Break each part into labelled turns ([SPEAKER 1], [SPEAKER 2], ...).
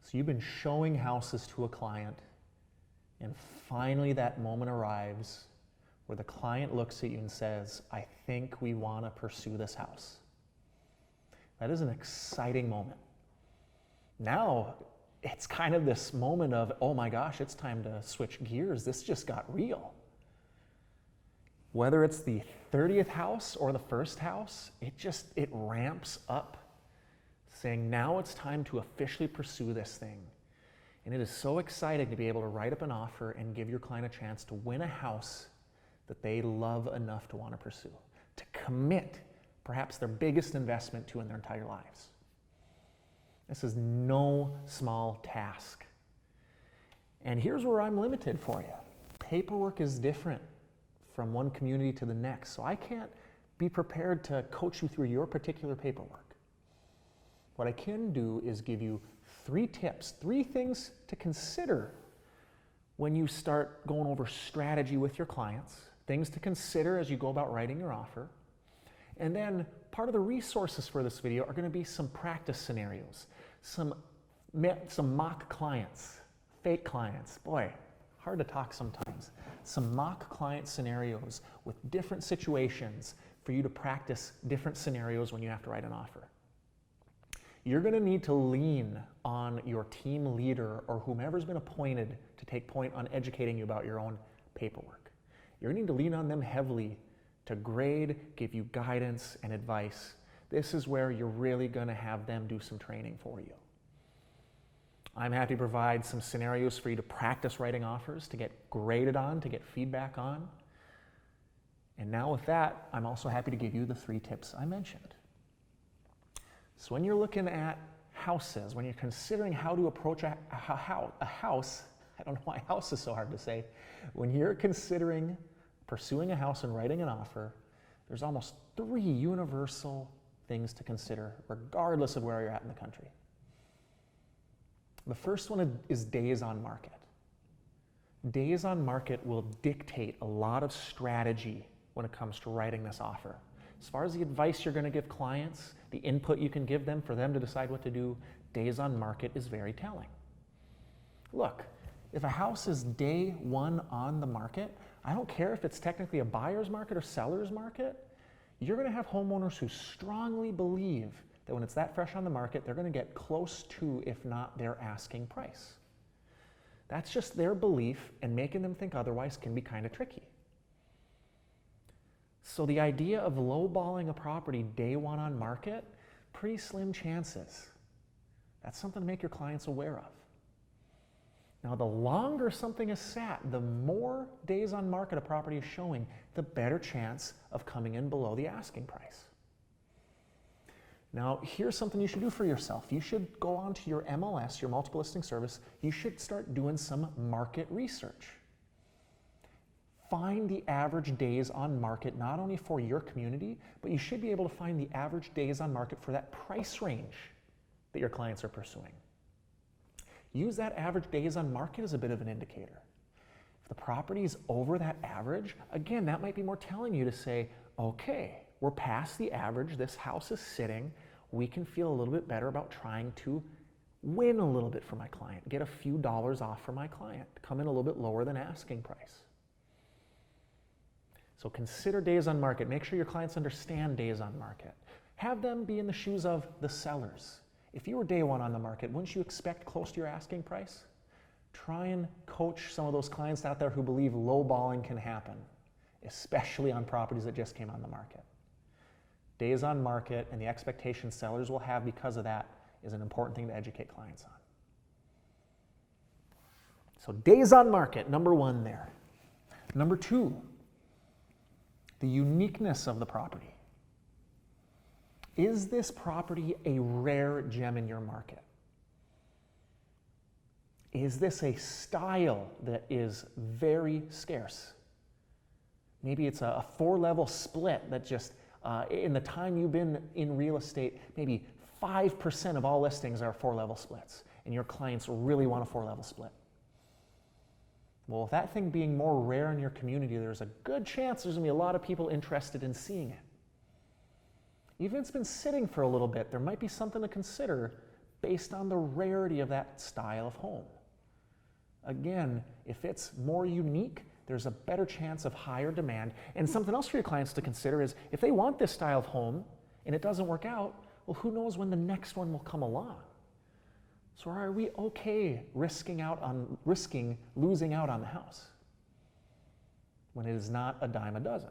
[SPEAKER 1] So you've been showing houses to a client, and finally that moment arrives where the client looks at you and says, I think we want to pursue this house. That is an exciting moment. Now, it's kind of this moment of, oh my gosh, it's time to switch gears. This just got real. Whether it's the 30th house or the first house, it ramps up, saying now it's time to officially pursue this thing. And it is so exciting to be able to write up an offer and give your client a chance to win a house that they love enough to want to pursue, to commit perhaps their biggest investment to in their entire lives. This is no small task. And here's where I'm limited for you. Paperwork is different from one community to the next, so I can't be prepared to coach you through your particular paperwork. What I can do is give you 3 tips, 3 things to consider when you start going over strategy with your clients, things to consider as you go about writing your offer. And then part of the resources for this video are going to be some practice scenarios, some mock clients, fake clients. Boy, hard to talk sometimes. Some mock client scenarios with different situations for you to practice different scenarios when you have to write an offer. You're going to need to lean on your team leader or whomever's been appointed to take point on educating you about your own paperwork. You're going to need to lean on them heavily to grade, give you guidance and advice. This is where you're really going to have them do some training for you. I'm happy to provide some scenarios for you to practice writing offers, to get graded on, to get feedback on. And now with that, I'm also happy to give you the 3 tips I mentioned. So when you're looking at houses, when you're considering how to approach a house, I don't know why house is so hard to say. When you're considering pursuing a house and writing an offer, there's almost 3 universal things to consider, regardless of where you're at in the country. The first one is days on market. Days on market will dictate a lot of strategy when it comes to writing this offer. As far as the advice you're going to give clients, the input you can give them for them to decide what to do, days on market is very telling. Look, if a house is day 1 on the market, I don't care if it's technically a buyer's market or seller's market, you're going to have homeowners who strongly believe that when it's that fresh on the market, they're going to get close to, if not their asking price. That's just their belief, and making them think otherwise can be kind of tricky. So the idea of lowballing a property day 1 on market, pretty slim chances. That's something to make your clients aware of. Now, the longer something is sat, the more days on market a property is showing, the better chance of coming in below the asking price. Now, here's something you should do for yourself. You should go onto your MLS, your multiple listing service. You should start doing some market research. Find the average days on market, not only for your community, but you should be able to find the average days on market for that price range that your clients are pursuing. Use that average days on market as a bit of an indicator. If the property is over that average, again, that might be more telling you to say, okay, we're past the average, this house is sitting, we can feel a little bit better about trying to win a little bit for my client, get a few dollars off for my client, come in a little bit lower than asking price. So consider days on market. Make sure your clients understand days on market. Have them be in the shoes of the sellers. If you were day 1 on the market, wouldn't you expect close to your asking price? Try and coach some of those clients out there who believe lowballing can happen, especially on properties that just came on the market. Days on market and the expectations sellers will have because of that is an important thing to educate clients on. So days on market, number 1 there. Number 2, the uniqueness of the property. Is this property a rare gem in your market? Is this a style that is very scarce? Maybe it's a 4-level split that just, in the time you've been in real estate, maybe 5% of all listings are 4-level splits, and your clients really want a 4-level split. Well, with that thing being more rare in your community, there's a good chance there's going to be a lot of people interested in seeing it. Even if it's been sitting for a little bit, there might be something to consider based on the rarity of that style of home. Again, if it's more unique, there's a better chance of higher demand. And something else for your clients to consider is if they want this style of home and it doesn't work out, well, who knows when the next one will come along? So are we okay risking losing out on the house when it is not a dime a dozen?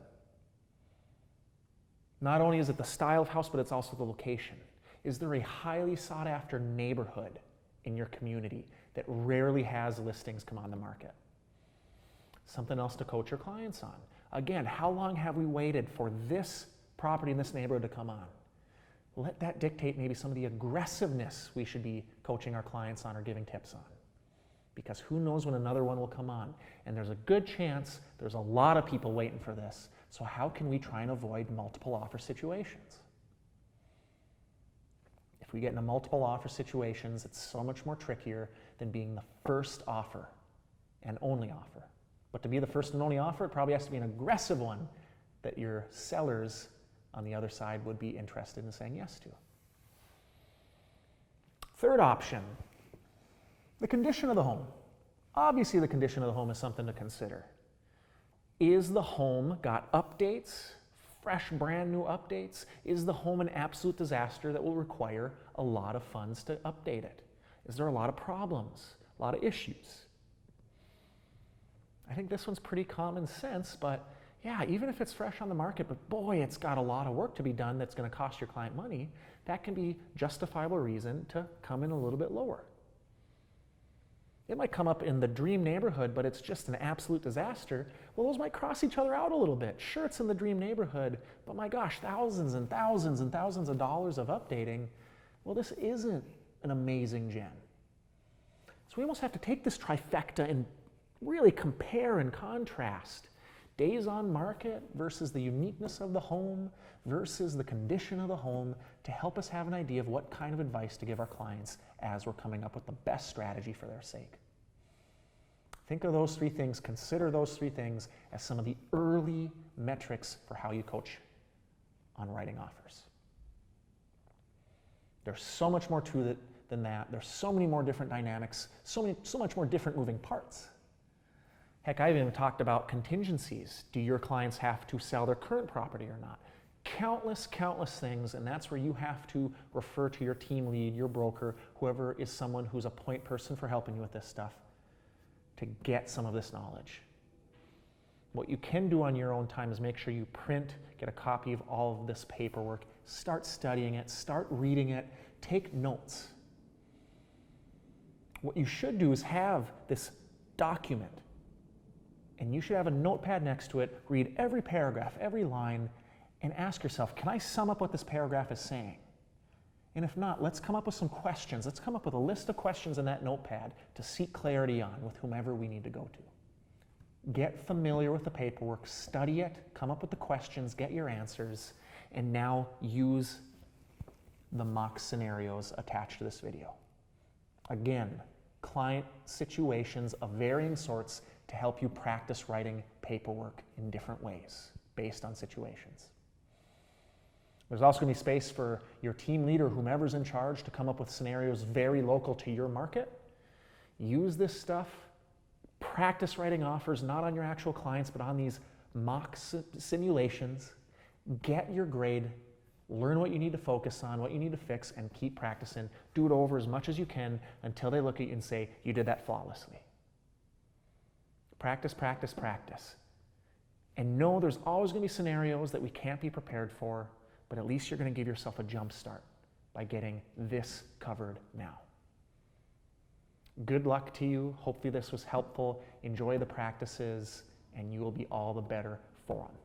[SPEAKER 1] Not only is it the style of house, but it's also the location. Is there a highly sought after neighborhood in your community that rarely has listings come on the market? Something else to coach your clients on. Again, how long have we waited for this property in this neighborhood to come on? Let that dictate maybe some of the aggressiveness we should be coaching our clients on or giving tips on. Because who knows when another one will come on. And there's a good chance there's a lot of people waiting for this. So how can we try and avoid multiple offer situations? If we get into multiple offer situations, it's so much more trickier than being the first offer and only offer. But to be the first and only offer, it probably has to be an aggressive one that your sellers on the other side would be interested in saying yes to. Third option, the condition of the home. Obviously, the condition of the home is something to consider. Is the home got updates, fresh, brand new updates? Is the home an absolute disaster that will require a lot of funds to update it? Is there a lot of problems, a lot of issues? I think this one's pretty common sense, but yeah, even if it's fresh on the market, but boy, it's got a lot of work to be done that's going to cost your client money, that can be justifiable reason to come in a little bit lower. It might come up in the dream neighborhood, but it's just an absolute disaster. Well, those might cross each other out a little bit. Sure, it's in the dream neighborhood, but my gosh, thousands and thousands and thousands of dollars of updating. Well, this isn't an amazing gem. So we almost have to take this trifecta and really compare and contrast days on market versus the uniqueness of the home versus the condition of the home to help us have an idea of what kind of advice to give our clients as we're coming up with the best strategy for their sake. Think of those three things, consider those three things as some of the early metrics for how you coach on writing offers. There's so much more to it than that. There's so many more different dynamics, so much more different moving parts. Heck, I've even talked about contingencies. Do your clients have to sell their current property or not? Countless things, and that's where you have to refer to your team lead, your broker, whoever is someone who's a point person for helping you with this stuff to get some of this knowledge. What you can do on your own time is make sure you print, get a copy of all of this paperwork, start studying it, start reading it, take notes. What you should do is have this document, and you should have a notepad next to it, read every paragraph, every line, and ask yourself, can I sum up what this paragraph is saying? And if not, let's come up with some questions. Let's come up with a list of questions in that notepad to seek clarity on with whomever we need to go to. Get familiar with the paperwork, study it, come up with the questions, get your answers, and now use the mock scenarios attached to this video. Again, client situations of varying sorts to help you practice writing paperwork in different ways based on situations. There's also going to be space for your team leader, whomever's in charge, to come up with scenarios very local to your market. Use this stuff. Practice writing offers, not on your actual clients, but on these mock simulations. Get your grade. Learn what you need to focus on, what you need to fix, and keep practicing. Do it over as much as you can until they look at you and say, you did that flawlessly. Practice, practice, practice. And know there's always going to be scenarios that we can't be prepared for, but at least you're going to give yourself a jump start by getting this covered now. Good luck to you. Hopefully this was helpful. Enjoy the practices, and you will be all the better for them.